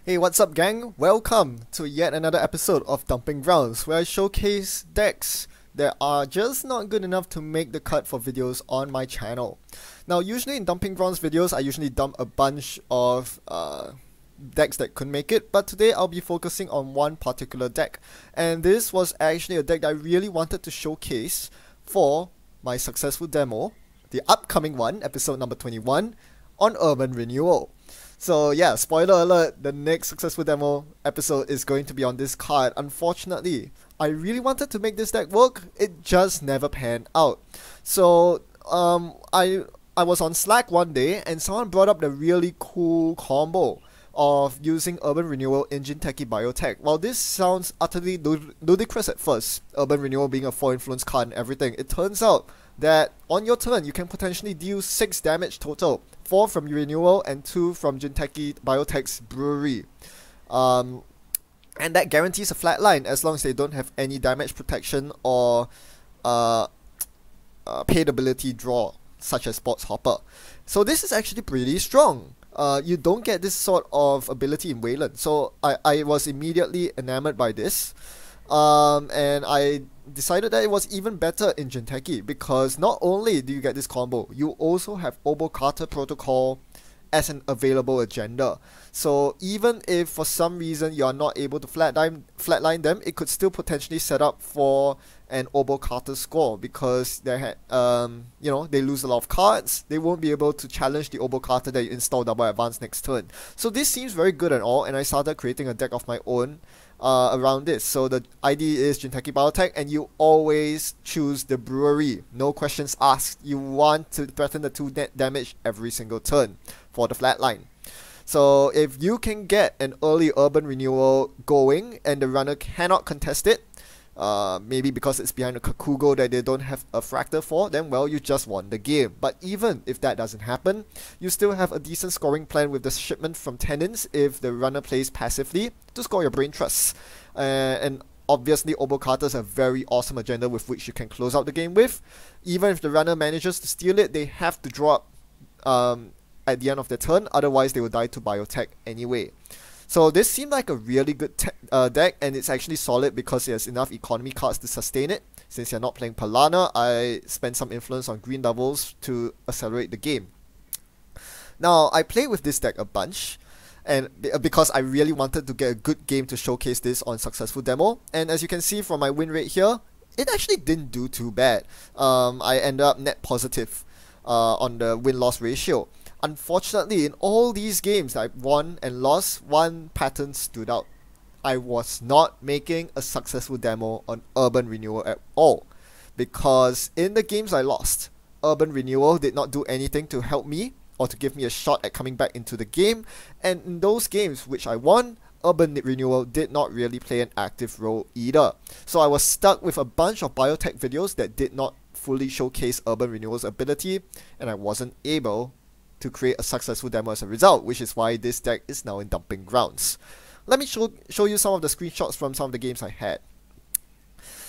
Hey, what's up, gang? Welcome to yet another episode of Dumping Grounds, where I showcase decks that are just not good enough to make the cut for videos on my channel. Now, usually in Dumping Grounds videos, I usually dump a bunch of decks that couldn't make it, but today I'll be focusing on one particular deck. And this was actually a deck that I really wanted to showcase for my successful demo, the upcoming one, episode number 21, on Urban Renewal. So yeah, spoiler alert, the next successful demo episode is going to be on this card. Unfortunately, I really wanted to make this deck work, it just never panned out. So I was on Slack one day and someone brought up the really cool combo of using Urban Renewal in Techie Biotech. While this sounds utterly ludicrous at first, Urban Renewal being a 4 influence card and everything, it turns out that on your turn you can potentially deal 6 damage total, 4 from Renewal and 2 from Techie Biotech's Brewery. And that guarantees a flat line as long as they don't have any damage protection or paid ability draw, such as Sports Hopper. So this is actually pretty strong. You don't get this sort of ability in Wayland, so I was immediately enamored by this. And I decided that it was even better in Jinteki because not only do you get this combo, you also have Obo Carter Protocol as an available agenda. So even if for some reason you are not able to flatline them, it could still potentially set up for an Obo Carter score because they had they lose a lot of cards. They won't be able to challenge the Obo Carter that you install double advance next turn. So this seems very good and all, and I started creating a deck of my own around this. So the ID is Techie Biotech, and you always choose the Brewery. No questions asked. You want to threaten the 2 net damage every single turn for the flatline. So if you can get an early Urban Renewal going and the runner cannot contest it, maybe because it's behind a Kakugo that they don't have a Fractor for, then well, you just won the game. But even if that doesn't happen, you still have a decent scoring plan with the shipment from Tenants if the runner plays passively to score your Brain Trusts. And obviously Obo Carter is a very awesome agenda with which you can close out the game with. Even if the runner manages to steal it, they have to drop at the end of their turn, otherwise they will die to Biotech anyway. So this seemed like a really good deck, and it's actually solid because it has enough economy cards to sustain it. Since you're not playing Palana, I spent some influence on green doubles to accelerate the game. Now, I played with this deck a bunch, and because I really wanted to get a good game to showcase this on successful demo, and as you can see from my win rate here, it actually didn't do too bad. I ended up net positive on the win-loss ratio. Unfortunately, in all these games that I won and lost, one pattern stood out. I was not making a successful demo on Urban Renewal at all. Because in the games I lost, Urban Renewal did not do anything to help me or to give me a shot at coming back into the game. And in those games which I won, Urban Renewal did not really play an active role either. So I was stuck with a bunch of Biotech videos that did not fully showcase Urban Renewal's ability, and I wasn't able to create a successful demo as a result, which is why this deck is now in Dumping Grounds. Let me show you some of the screenshots from some of the games I had.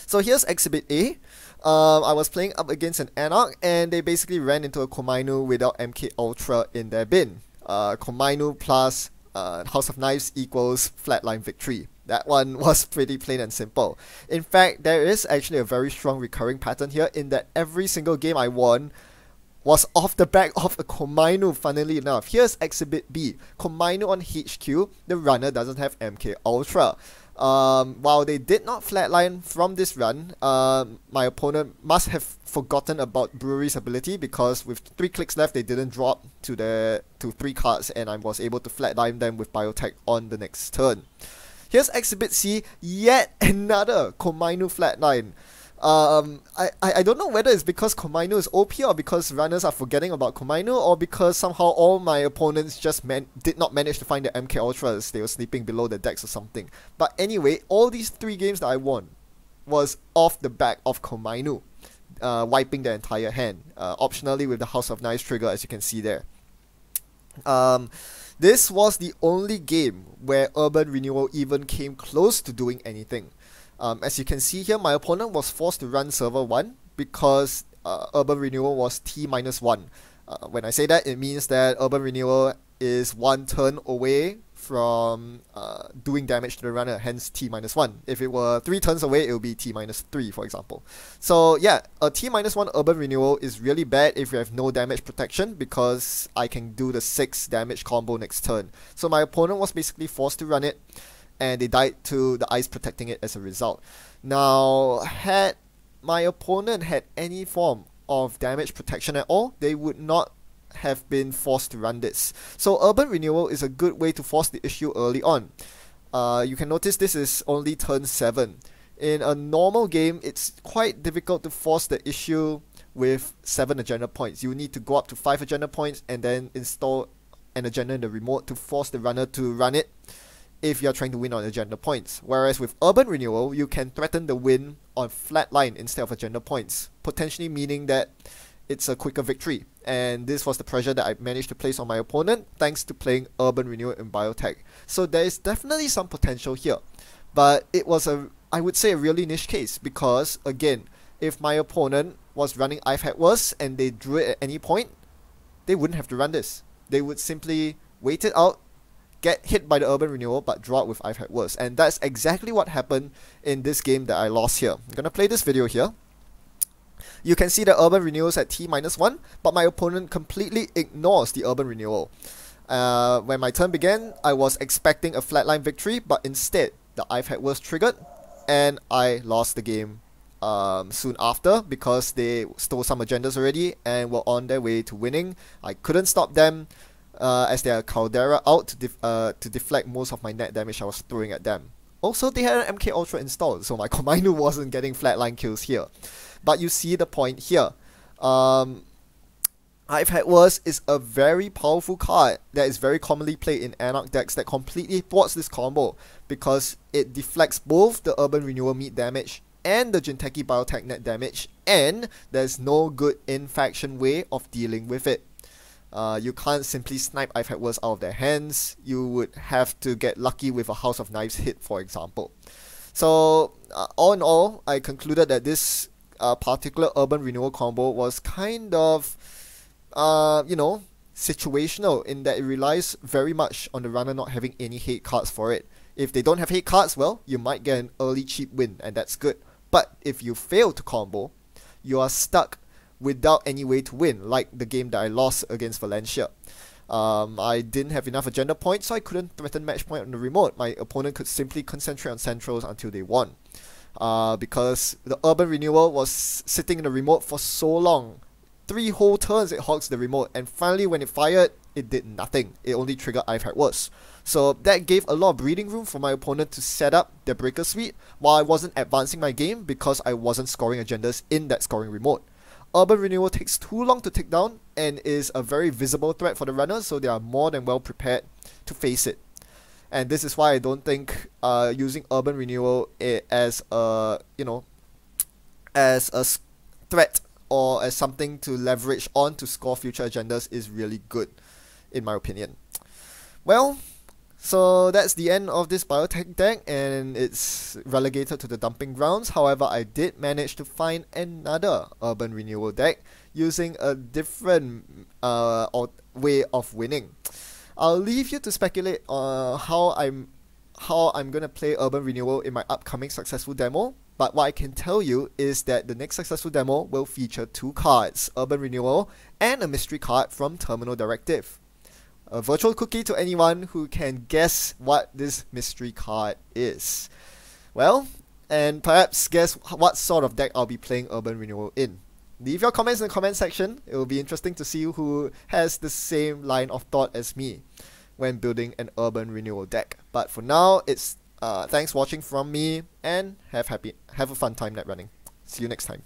So here's Exhibit A. I was playing up against an Anarch, and they basically ran into a Komainu without MK Ultra in their bin. Komainu plus House of Knives equals flatline victory. That one was pretty plain and simple. In fact, there is actually a very strong recurring pattern here in that every single game I won was off the back of a Komainu, funnily enough. Here's Exhibit B. Komainu on HQ, the runner doesn't have MK Ultra. While they did not flatline from this run, my opponent must have forgotten about Brewery's ability because with 3 clicks left, they didn't drop to 3 cards, and I was able to flatline them with Biotech on the next turn. Here's Exhibit C, yet another Komainu flatline. I don't know whether it's because Komainu is OP or because runners are forgetting about Komainu, or because somehow all my opponents just did not manage to find the MK Ultras. They were sleeping below the decks or something. But anyway, all these 3 games that I won was off the back of Komainu, wiping their entire hand, optionally with the House of Knives trigger, as you can see there. This was the only game where Urban Renewal even came close to doing anything. As you can see here, my opponent was forced to run server 1 because Urban Renewal was T-1. When I say that, it means that Urban Renewal is 1 turn away from doing damage to the runner, hence T-1. If it were 3 turns away, it would be T-3, for example. So yeah, a T-1 Urban Renewal is really bad if you have no damage protection, because I can do the 6 damage combo next turn. So my opponent was basically forced to run it, and they died to the ice protecting it as a result. Now, had my opponent had any form of damage protection at all, they would not have been forced to run this. So Urban Renewal is a good way to force the issue early on. You can notice this is only turn 7. In a normal game, it's quite difficult to force the issue with 7 agenda points. You need to go up to 5 agenda points and then install an agenda in the remote to force the runner to run it if you're trying to win on agenda points. Whereas with Urban Renewal, you can threaten the win on flat line instead of agenda points, potentially meaning that it's a quicker victory. And this was the pressure that I managed to place on my opponent thanks to playing Urban Renewal in Biotech. So there is definitely some potential here, but it was I would say a really niche case, because again, if my opponent was running I've Had Worse and they drew it at any point, they wouldn't have to run this. They would simply wait it out, get hit by the Urban Renewal, but draw it with I've Had Worse. And that's exactly what happened in this game that I lost here. I'm gonna play this video here. You can see the Urban Renewals at T-1, but my opponent completely ignores the Urban Renewal. When my turn began, I was expecting a flatline victory, but instead, the I've Had Worse triggered, and I lost the game soon after, because they stole some agendas already and were on their way to winning. I couldn't stop them, as they had Caldera out to deflect most of my net damage I was throwing at them. Also, they had an MK Ultra installed, so my Commando wasn't getting flatline kills here. But you see the point here. I've Had Worse is a very powerful card that is very commonly played in Anarch decks that completely thwarts this combo, because it deflects both the Urban Renewal meat damage and the Jinteki Biotech net damage, and there's no good in-faction way of dealing with it. You can't simply snipe I've Had Worse out of their hands. You would have to get lucky with a House of Knives hit, for example. So all in all, I concluded that this particular Urban Renewal combo was kind of, situational, in that it relies very much on the runner not having any hate cards for it. If they don't have hate cards, well, you might get an early cheap win, and that's good. But if you fail to combo, you are stuck without any way to win, like the game that I lost against Valencia. I didn't have enough agenda points, so I couldn't threaten match point on the remote. My opponent could simply concentrate on centrals until they won. Because the Urban Renewal was sitting in the remote for so long. 3 whole turns it hogs the remote, and finally when it fired, it did nothing. It only triggered I've Had Worse. So that gave a lot of breathing room for my opponent to set up their breaker suite, while I wasn't advancing my game because I wasn't scoring agendas in that scoring remote. Urban Renewal takes too long to take down and is a very visible threat for the runners, so they are more than well prepared to face it. And this is why I don't think using Urban Renewal as a threat or as something to leverage on to score future agendas is really good, in my opinion. Well, so that's the end of this Biotech deck, and it's relegated to the dumping grounds. However, I did manage to find another Urban Renewal deck using a different way of winning. I'll leave you to speculate on how I'm gonna play Urban Renewal in my upcoming successful demo. But what I can tell you is that the next successful demo will feature 2 cards, Urban Renewal and a mystery card from Terminal Directive. A virtual cookie to anyone who can guess what this mystery card is. Well, and perhaps guess what sort of deck I'll be playing Urban Renewal in. Leave your comments in the comment section. It will be interesting to see who has the same line of thought as me when building an Urban Renewal deck. But for now, it's thanks for watching from me, and have a fun time net running. See you next time.